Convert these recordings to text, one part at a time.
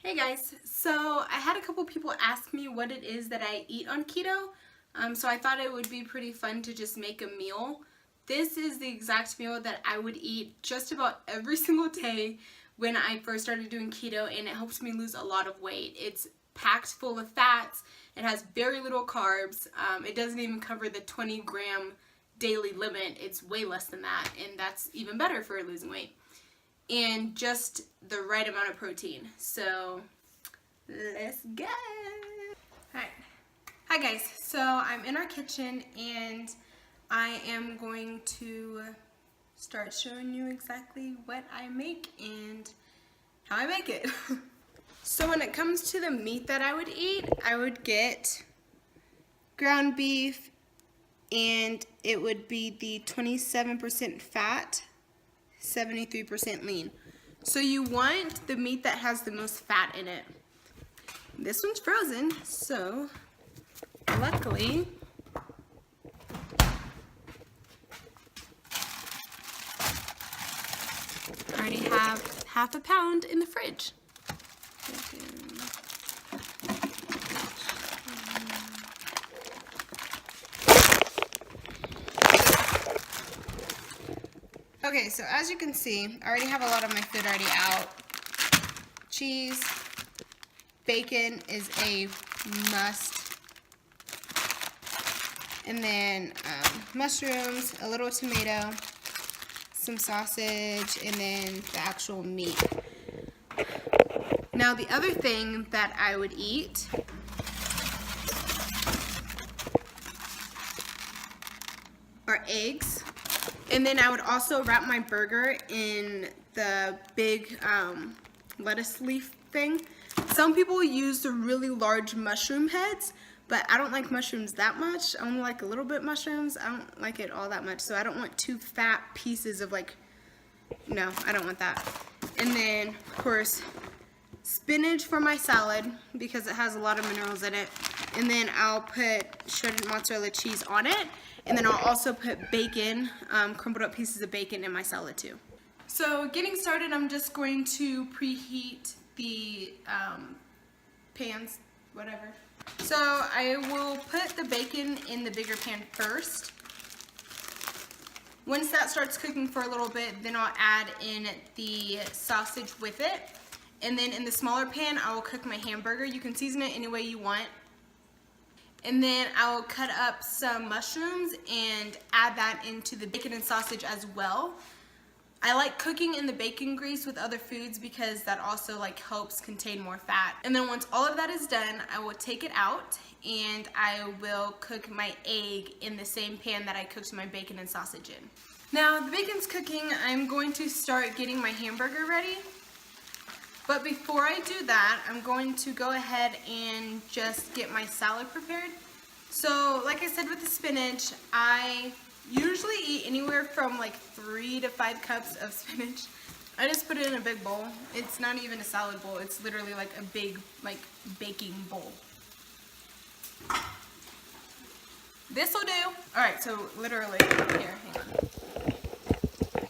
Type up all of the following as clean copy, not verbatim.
Hey guys, so I had a couple people ask me what it is that I eat on keto, so I thought it would be pretty fun to just make a meal. This is the exact meal that I would eat just about every single day when I first started doing keto, and it helped me lose a lot of weight. It's packed full of fats, it has very little carbs, it doesn't even cover the 20-gram daily limit, it's way less than that, and that's even better for losing weight. And just the right amount of protein. So let's go. Alright. Hi guys. So I'm in our kitchen and I am going to start showing you exactly what I make and how I make it. So when it comes to the meat that I would eat, I would get ground beef, and it would be the 27% fat, 73% lean. So you want the meat that has the most fat in it. This one's frozen, so luckily I already have half a pound in the fridge. Okay, so as you can see, I already have a lot of my food already out. Cheese, bacon is a must, and then mushrooms, a little tomato, some sausage, and then the actual meat. Now the other thing that I would eat are eggs. And then I would also wrap my burger in the big lettuce leaf thing. Some people use the really large mushroom heads, but I don't like mushrooms that much. I only like a little bit mushrooms. I don't like it all that much, so I don't want two fat pieces of no, I don't want that. And then, of course, spinach for my salad because it has a lot of minerals in it. And then I'll put shredded mozzarella cheese on it. And then I'll also put bacon, crumbled up pieces of bacon in my salad too. So getting started, I'm just going to preheat the pans, whatever. So I will put the bacon in the bigger pan first. Once that starts cooking for a little bit, then I'll add in the sausage with it. And then in the smaller pan, I will cook my hamburger. You can season it any way you want. And then I will cut up some mushrooms and add that into the bacon and sausage as well. I like cooking in the bacon grease with other foods because that also helps contain more fat. And then once all of that is done, I will take it out and I will cook my egg in the same pan that I cooked my bacon and sausage in. Now the bacon's cooking, I'm going to start getting my hamburger ready. But before I do that, I'm going to go ahead and just get my salad prepared. So like I said with the spinach, I usually eat anywhere from 3 to 5 cups of spinach. I just put it in a big bowl. It's not even a salad bowl. It's literally a big baking bowl. This will do. Alright, so literally, here, hang on.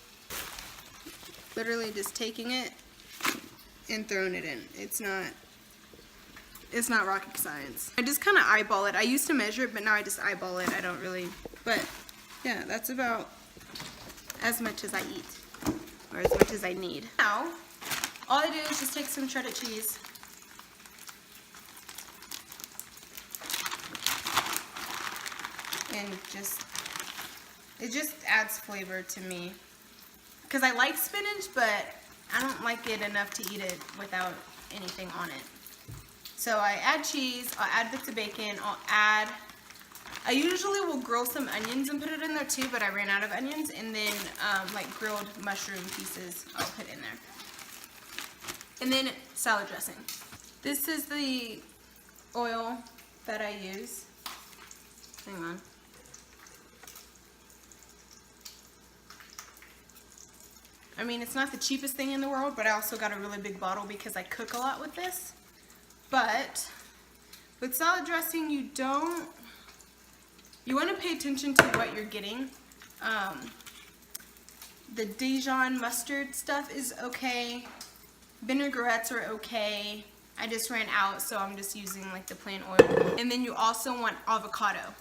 Literally just taking it and throwing it in. It's not rocket science. I just kind of eyeball it. I used to measure it, but now I just eyeball it. I don't really, but yeah, that's about as much as I eat, or as much as I need. Now, all I do is just take some shredded cheese and it just adds flavor to me. Because I like spinach, but I don't like it enough to eat it without anything on it. So I add cheese, I'll add bits of bacon, I usually will grill some onions and put it in there too, but I ran out of onions, and then grilled mushroom pieces I'll put in there. And then salad dressing. This is the oil that I use. Hang on. I mean, it's not the cheapest thing in the world, but I also got a really big bottle because I cook a lot with this. But with salad dressing, you want to pay attention to what you're getting. The Dijon mustard stuff is okay. Vinaigrettes are okay. I just ran out, so I'm just using like the plain oil. And then you also want avocado.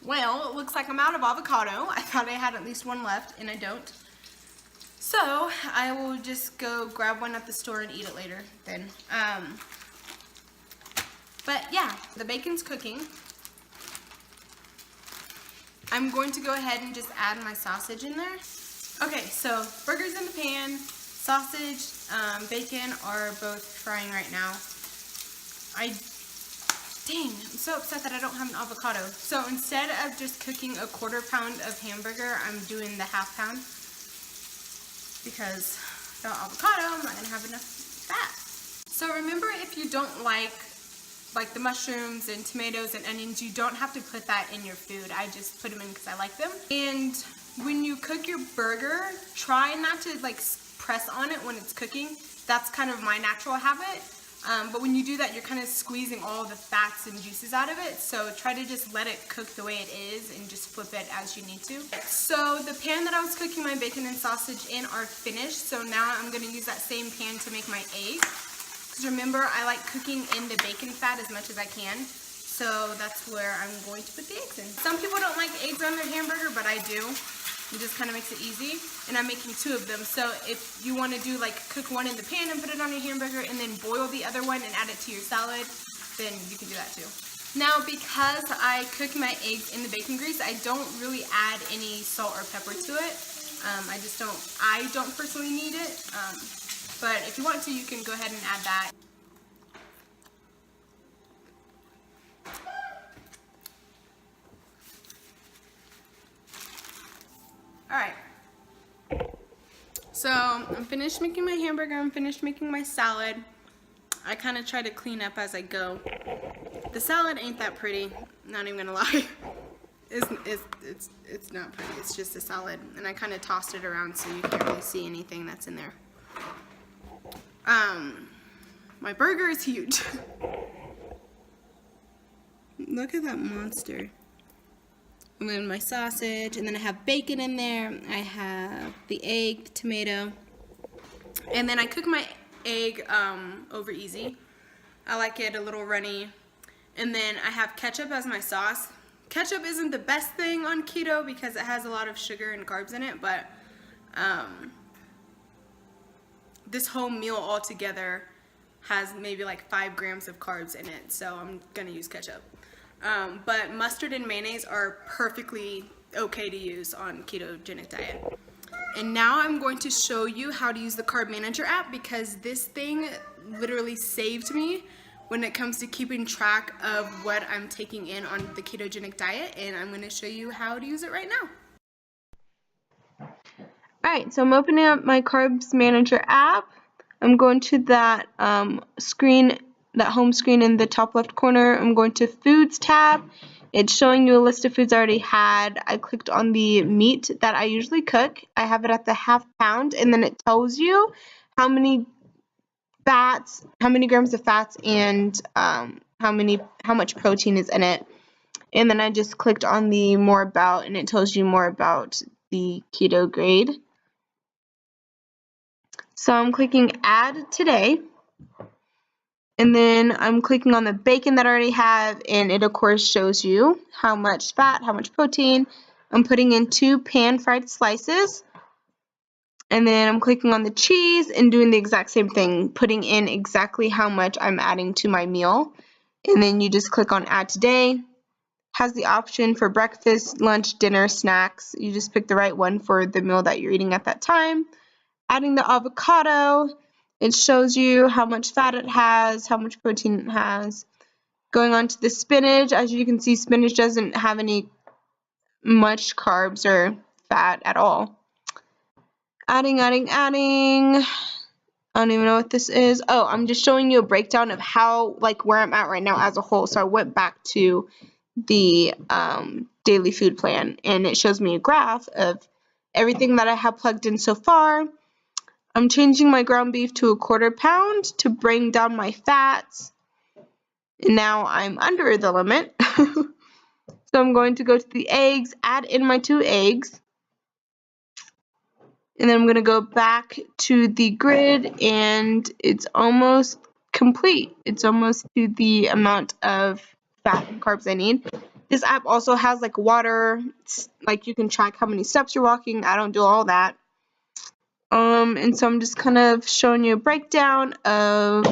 Well, it looks like I'm out of avocado. I thought I had at least one left, and I don't. So I will just go grab one at the store and eat it later then. But yeah, the bacon's cooking. I'm going to go ahead and just add my sausage in there. Okay, so burger's in the pan, sausage, bacon are both frying right now. Dang, I'm so upset that I don't have an avocado. So instead of just cooking a 1/4 pound of hamburger, I'm doing the 1/2 pound. Because without avocado, I'm not gonna have enough fat. So remember, if you don't like the mushrooms and tomatoes and onions, you don't have to put that in your food. I just put them in because I like them. And when you cook your burger, try not to like press on it when it's cooking. That's kind of my natural habit. But when you do that, you're kind of squeezing all the fats and juices out of it. So try to just let it cook the way it is and just flip it as you need to. So the pan that I was cooking my bacon and sausage in are finished. So now I'm going to use that same pan to make my eggs. Because remember, I like cooking in the bacon fat as much as I can. So that's where I'm going to put the eggs in. Some people don't like eggs on their hamburger, but I do. It just kind of makes it easy, and I'm making 2 of them. So if you want to do like cook one in the pan and put it on your hamburger and then boil the other one and add it to your salad, then you can do that too. Now because I cook my eggs in the bacon grease, I don't really add any salt or pepper to it. I don't personally need it, but if you want to, you can go ahead and add that. Alright, so I'm finished making my hamburger, I'm finished making my salad. I kind of try to clean up as I go. The salad ain't that pretty, not even gonna lie. It's not pretty, it's just a salad. And I kind of tossed it around so you can't really see anything that's in there. My burger is huge. Look at that monster. And then my sausage, and then I have bacon in there. I have the egg, the tomato, and then I cook my egg over easy. I like it a little runny. And then I have ketchup as my sauce. Ketchup isn't the best thing on keto because it has a lot of sugar and carbs in it, but this whole meal altogether has maybe like 5 grams of carbs in it, so I'm gonna use ketchup. But mustard and mayonnaise are perfectly okay to use on ketogenic diet. And now I'm going to show you how to use the Carb Manager app, because this thing literally saved me when it comes to keeping track of what I'm taking in on the ketogenic diet, and I'm going to show you how to use it right now. Alright, so I'm opening up my Carbs Manager app. I'm going to that screen, that home screen in the top left corner. I'm going to Foods tab. It's showing you a list of foods I already had. I clicked on the meat that I usually cook. I have it at the 1/2 pound, and then it tells you how many fats, how many grams of fats, and how much protein is in it. And then I just clicked on the more about, and it tells you more about the keto grade. So I'm clicking add today. And then I'm clicking on the bacon that I already have, and it of course shows you how much fat, how much protein. I'm putting in 2 pan-fried slices. And then I'm clicking on the cheese and doing the exact same thing, putting in exactly how much I'm adding to my meal. And then you just click on add today. Has the option for breakfast, lunch, dinner, snacks. You just pick the right one for the meal that you're eating at that time. Adding the avocado. It shows you how much fat it has, how much protein it has. Going on to the spinach, as you can see, spinach doesn't have much carbs or fat at all. Adding. I don't even know what this is. Oh, I'm just showing you a breakdown of how, like, where I'm at right now as a whole. So I went back to the daily food plan, and it shows me a graph of everything that I have plugged in so far. I'm changing my ground beef to a 1/4 pound to bring down my fats. And now I'm under the limit. So I'm going to go to the eggs, add in my 2 eggs. And then I'm going to go back to the grid, and it's almost complete. It's almost to the amount of fat and carbs I need. This app also has like water, like you can track how many steps you're walking. I don't do all that. And so I'm just kind of showing you a breakdown of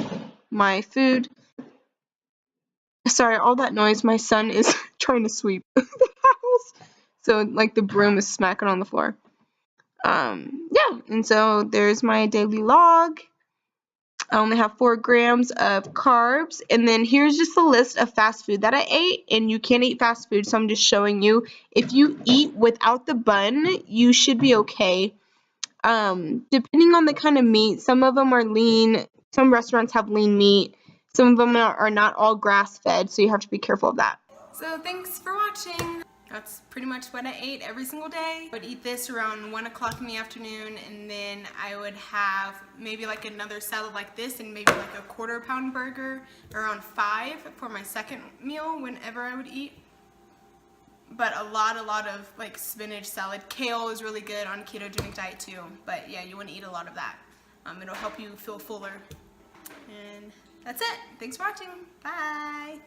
my food. Sorry, all that noise, my son is trying to sweep the house. So like the broom is smacking on the floor. Yeah, and so there's my daily log. I only have 4 grams of carbs, and then here's just a list of fast food that I ate, and you can eat fast food, so I'm just showing you. If you eat without the bun, you should be okay. Depending on the kind of meat, some of them are lean, some restaurants have lean meat, some of them are not all grass-fed, so you have to be careful of that. So thanks for watching. That's pretty much what I ate every single day. I would eat this around 1 o'clock in the afternoon, and then I would have maybe like another salad like this and maybe like a 1/4 pound burger around 5 for my second meal whenever I would eat. But a lot of like spinach salad. Kale is really good on a ketogenic diet too. But yeah, you want to eat a lot of that. It'll help you feel fuller. And that's it. Thanks for watching. Bye.